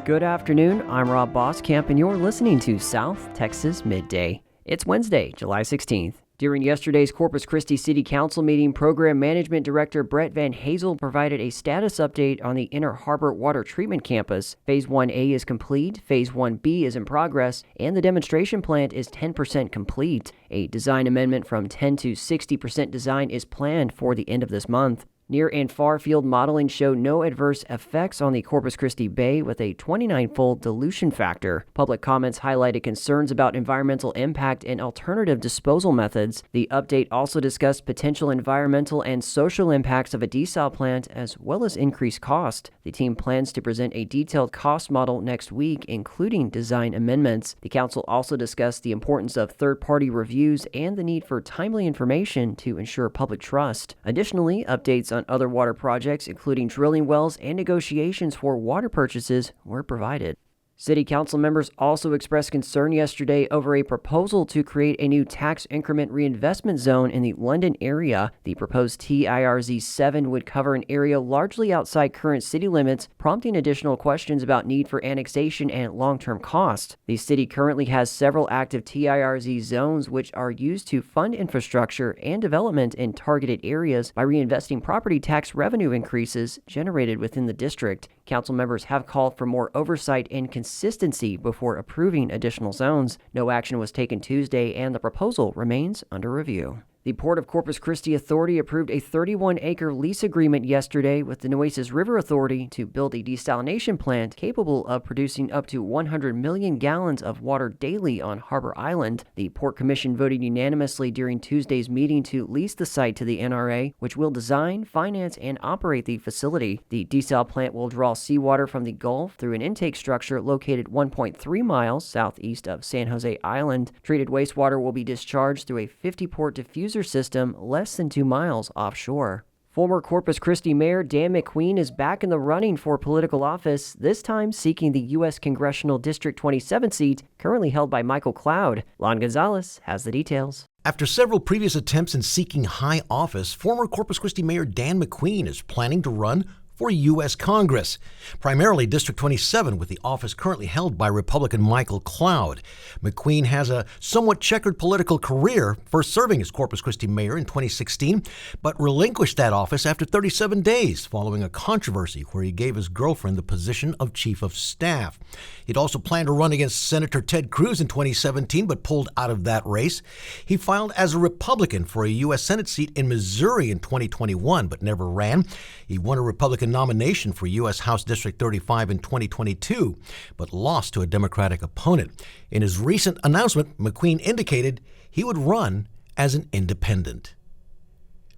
Good afternoon, I'm Rob Boskamp, and you're listening to South Texas Midday. It's Wednesday, July 16th. During yesterday's Corpus Christi City Council meeting, Program Management Director Brett Van Hazel provided a status update on the Inner Harbor Water Treatment Campus. Phase 1A is complete, Phase 1B is in progress, and the demonstration plant is 10% complete. A design amendment from 10 to 60% design is planned for the end of this month. Near and far field modeling showed no adverse effects on the Corpus Christi Bay with a 29-fold dilution factor. Public comments highlighted concerns about environmental impact and alternative disposal methods. The update also discussed potential environmental and social impacts of a desal plant as well as increased cost. The team plans to present a detailed cost model next week, including design amendments. The council also discussed the importance of third-party reviews and the need for timely information to ensure public trust. Additionally, updates on other water projects, including drilling wells and negotiations for water purchases, were provided. City Council members also expressed concern yesterday over a proposal to create a new tax increment reinvestment zone in the London area. The proposed TIRZ 7 would cover an area largely outside current city limits, prompting additional questions about need for annexation and long-term cost. The city currently has several active TIRZ zones which are used to fund infrastructure and development in targeted areas by reinvesting property tax revenue increases generated within the district. Council members have called for more oversight and consistency before approving additional zones. No action was taken Tuesday, and the proposal remains under review. The Port of Corpus Christi Authority approved a 31-acre lease agreement yesterday with the Nueces River Authority to build a desalination plant capable of producing up to 100 million gallons of water daily on Harbor Island. The Port Commission voted unanimously during Tuesday's meeting to lease the site to the NRA, which will design, finance, and operate the facility. The desal plant will draw seawater from the Gulf through an intake structure located 1.3 miles southeast of San Jose Island. Treated wastewater will be discharged through a 50-port diffuser system less than 2 miles offshore. Former Corpus Christi Mayor Dan McQueen is back in the running for political office, this time seeking the U.S. Congressional District 27 seat, currently held by Michael Cloud. Lon Gonzalez has the details. After several previous attempts in seeking high office, former Corpus Christi Mayor Dan McQueen is planning to run for U.S. Congress, primarily District 27, with the office currently held by Republican Michael Cloud. McQueen has a somewhat checkered political career, first serving as Corpus Christi mayor in 2016, but relinquished that office after 37 days following a controversy where he gave his girlfriend the position of chief of staff. He'd also planned to run against Senator Ted Cruz in 2017, but pulled out of that race. He filed as a Republican for a U.S. Senate seat in Missouri in 2021, but never ran. He won a Republican nomination for U.S. House District 35 in 2022, but lost to a Democratic opponent. In his recent announcement, McQueen indicated he would run as an independent.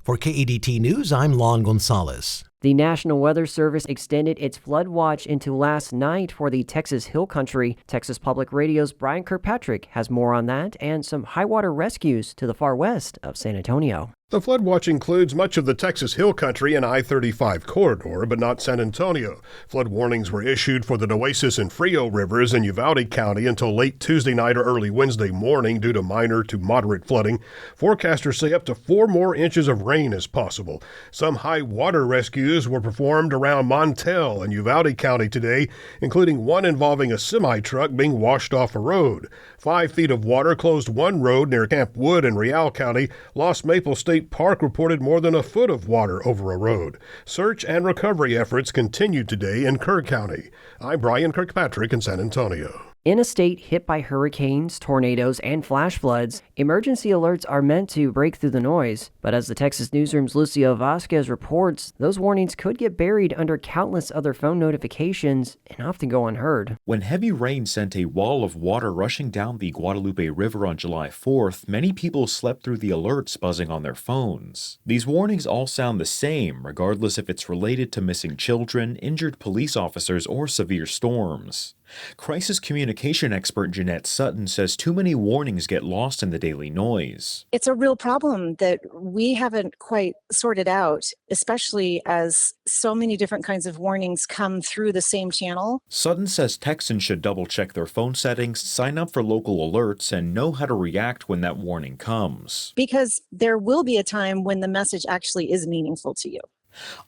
For KEDT News, I'm Lon Gonzalez. The National Weather Service extended its flood watch into last night for the Texas Hill Country. Texas Public Radio's Brian Kirkpatrick has more on that and some high water rescues to the far west of San Antonio. The flood watch includes much of the Texas Hill Country and I-35 corridor, but not San Antonio. Flood warnings were issued for the Nueces and Frio rivers in Uvalde County until late Tuesday night or early Wednesday morning due to minor to moderate flooding. Forecasters say up to 4 more inches of rain is possible. Some high water rescues were performed around Montel and Uvalde County today, including one involving a semi-truck being washed off a road. 5 feet of water closed one road near Camp Wood in Real County. Lost Maple State Park reported more than a foot of water over a road. Search and recovery efforts continued today in Kerr County. I'm Brian Kirkpatrick in San Antonio. In a state hit by hurricanes, tornadoes, and flash floods, emergency alerts are meant to break through the noise. But as the Texas Newsroom's Lucio Vasquez reports, those warnings could get buried under countless other phone notifications and often go unheard. When heavy rain sent a wall of water rushing down the Guadalupe River on July 4th, many people slept through the alerts buzzing on their phones. These warnings all sound the same, regardless if it's related to missing children, injured police officers, or severe storms. Crisis communication expert Jeanette Sutton says too many warnings get lost in the daily noise. It's a real problem that we haven't quite sorted out, especially as so many different kinds of warnings come through the same channel. Sutton says Texans should double-check their phone settings, sign up for local alerts, and know how to react when that warning comes. Because there will be a time when the message actually is meaningful to you.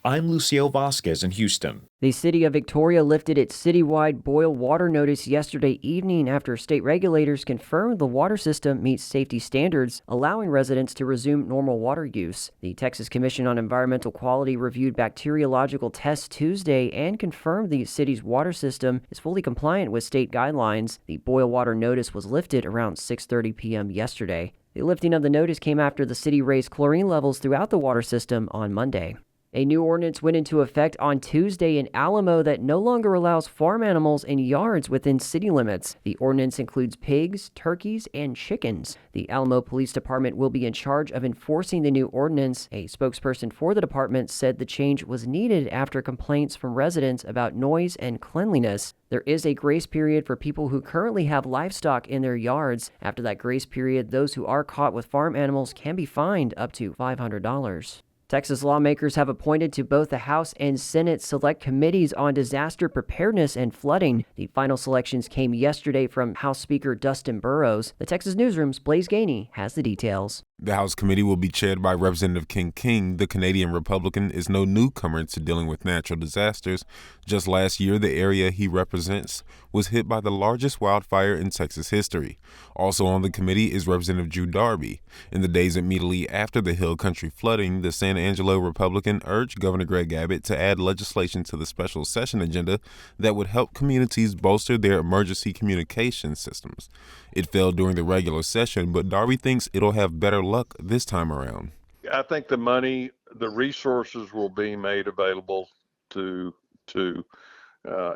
I'm Lucio Vasquez in Houston. The city of Victoria lifted its citywide boil water notice yesterday evening after state regulators confirmed the water system meets safety standards, allowing residents to resume normal water use. The Texas Commission on Environmental Quality reviewed bacteriological tests Tuesday and confirmed the city's water system is fully compliant with state guidelines. The boil water notice was lifted around 6:30 p.m. yesterday. The lifting of the notice came after the city raised chlorine levels throughout the water system on Monday. A new ordinance went into effect on Tuesday in Alamo that no longer allows farm animals in yards within city limits. The ordinance includes pigs, turkeys, and chickens. The Alamo Police Department will be in charge of enforcing the new ordinance. A spokesperson for the department said the change was needed after complaints from residents about noise and cleanliness. There is a grace period for people who currently have livestock in their yards. After that grace period, those who are caught with farm animals can be fined up to $500. Texas lawmakers have appointed to both the House and Senate select committees on disaster preparedness and flooding. The final selections came yesterday from House Speaker Dustin Burrows. The Texas Newsroom's Blaze Gainey has the details. The House committee will be chaired by Representative Ken King. The Canadian Republican is no newcomer to dealing with natural disasters. Just last year, the area he represents was hit by the largest wildfire in Texas history. Also on the committee is Representative Drew Darby. In the days immediately after the Hill Country flooding, the San Angelo Republican urged Governor Greg Abbott to add legislation to the special session agenda that would help communities bolster their emergency communication systems. It failed during the regular session, but Darby thinks it'll have better luck this time around. I think the resources will be made available to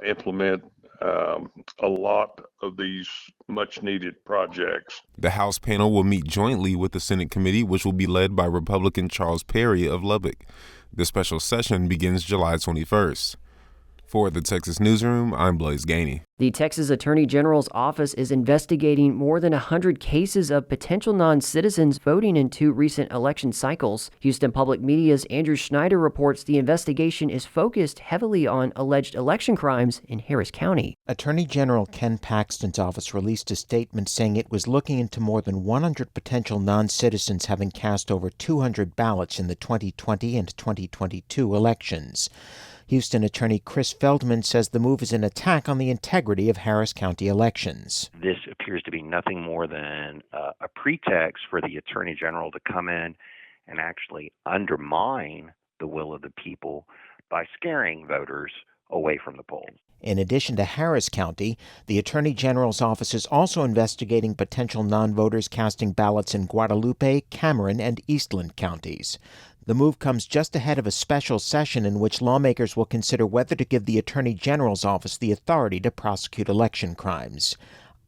implement a lot of these much needed projects. The House panel will meet jointly with the Senate committee, which will be led by Republican Charles Perry of Lubbock. The special session begins July 21st. For the Texas Newsroom, I'm Blaze Gainey. The Texas Attorney General's office is investigating more than 100 cases of potential non-citizens voting in 2 recent election cycles. Houston Public Media's Andrew Schneider reports the investigation is focused heavily on alleged election crimes in Harris County. Attorney General Ken Paxton's office released a statement saying it was looking into more than 100 potential non-citizens having cast over 200 ballots in the 2020 and 2022 elections. Houston Attorney Chris Feldman says the move is an attack on the integrity of Harris County elections. This appears to be nothing more than a pretext for the Attorney General to come in and actually undermine the will of the people by scaring voters away from the polls. In addition to Harris County, the Attorney General's office is also investigating potential non-voters casting ballots in Guadalupe, Cameron, and Eastland counties. The move comes just ahead of a special session in which lawmakers will consider whether to give the Attorney General's office the authority to prosecute election crimes.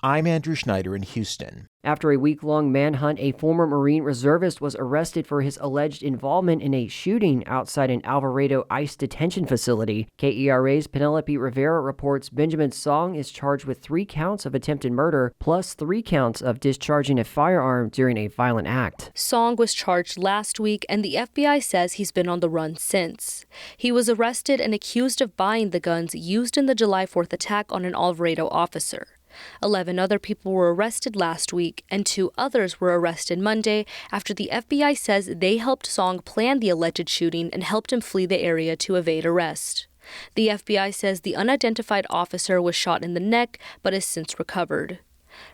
I'm Andrew Schneider in Houston. After a week-long manhunt, a former Marine reservist was arrested for his alleged involvement in a shooting outside an Alvarado ICE detention facility. KERA's Penelope Rivera reports Benjamin Song is charged with 3 counts of attempted murder, plus 3 counts of discharging a firearm during a violent act. Song was charged last week, and the FBI says he's been on the run since. He was arrested and accused of buying the guns used in the July 4th attack on an Alvarado officer. 11 other people were arrested last week, and 2 others were arrested Monday after the FBI says they helped Song plan the alleged shooting and helped him flee the area to evade arrest. The FBI says the unidentified officer was shot in the neck but has since recovered.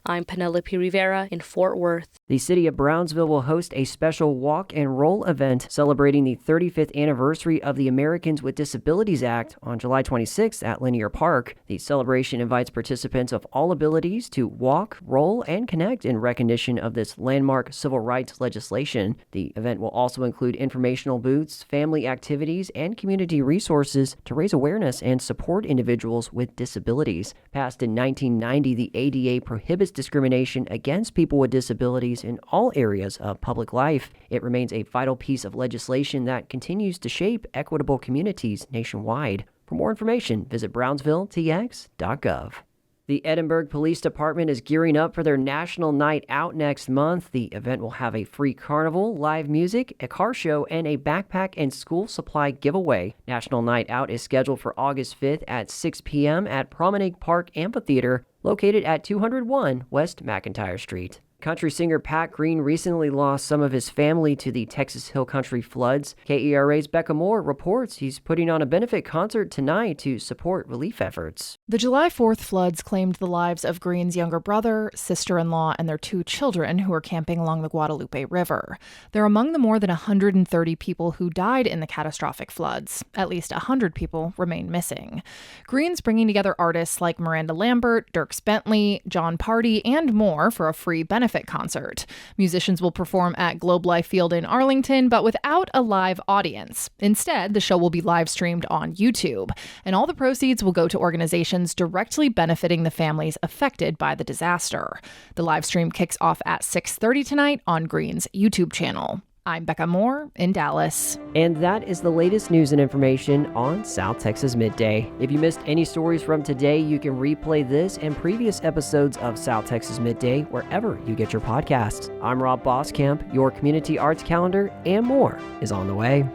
I'm Penelope Rivera in Fort Worth. The city of Brownsville will host a special walk and roll event celebrating the 35th anniversary of the Americans with Disabilities Act on July 26th at Linear Park. The celebration invites participants of all abilities to walk, roll, and connect in recognition of this landmark civil rights legislation. The event will also include informational booths, family activities, and community resources to raise awareness and support individuals with disabilities. Passed in 1990, the ADA prohibits discrimination against people with disabilities in all areas of public life. It remains a vital piece of legislation that continues to shape equitable communities nationwide. For more information, visit brownsvilletx.gov. The Edinburg Police Department is gearing up for their National Night Out next month. The event will have a free carnival, live music, a car show, and a backpack and school supply giveaway. National Night Out is scheduled for August 5th at 6 p.m. at Promenade Park Amphitheater, located at 201 West McIntyre Street. Country singer Pat Green recently lost some of his family to the Texas Hill Country floods. KERA's Becca Moore reports he's putting on a benefit concert tonight to support relief efforts. The July 4th floods claimed the lives of Green's younger brother, sister-in-law, and their 2 children who were camping along the Guadalupe River. They're among the more than 130 people who died in the catastrophic floods. At least 100 people remain missing. Green's bringing together artists like Miranda Lambert, Dierks Bentley, John Party, and more for a free benefit concert. Musicians will perform at Globe Life Field in Arlington, but without a live audience. Instead, the show will be live streamed on YouTube, and all the proceeds will go to organizations directly benefiting the families affected by the disaster. The live stream kicks off at 6:30 tonight on Green's YouTube channel. I'm Becca Moore in Dallas. And that is the latest news and information on South Texas Midday. If you missed any stories from today, you can replay this and previous episodes of South Texas Midday wherever you get your podcasts. I'm Rob Boskamp. Your community arts calendar and more is on the way.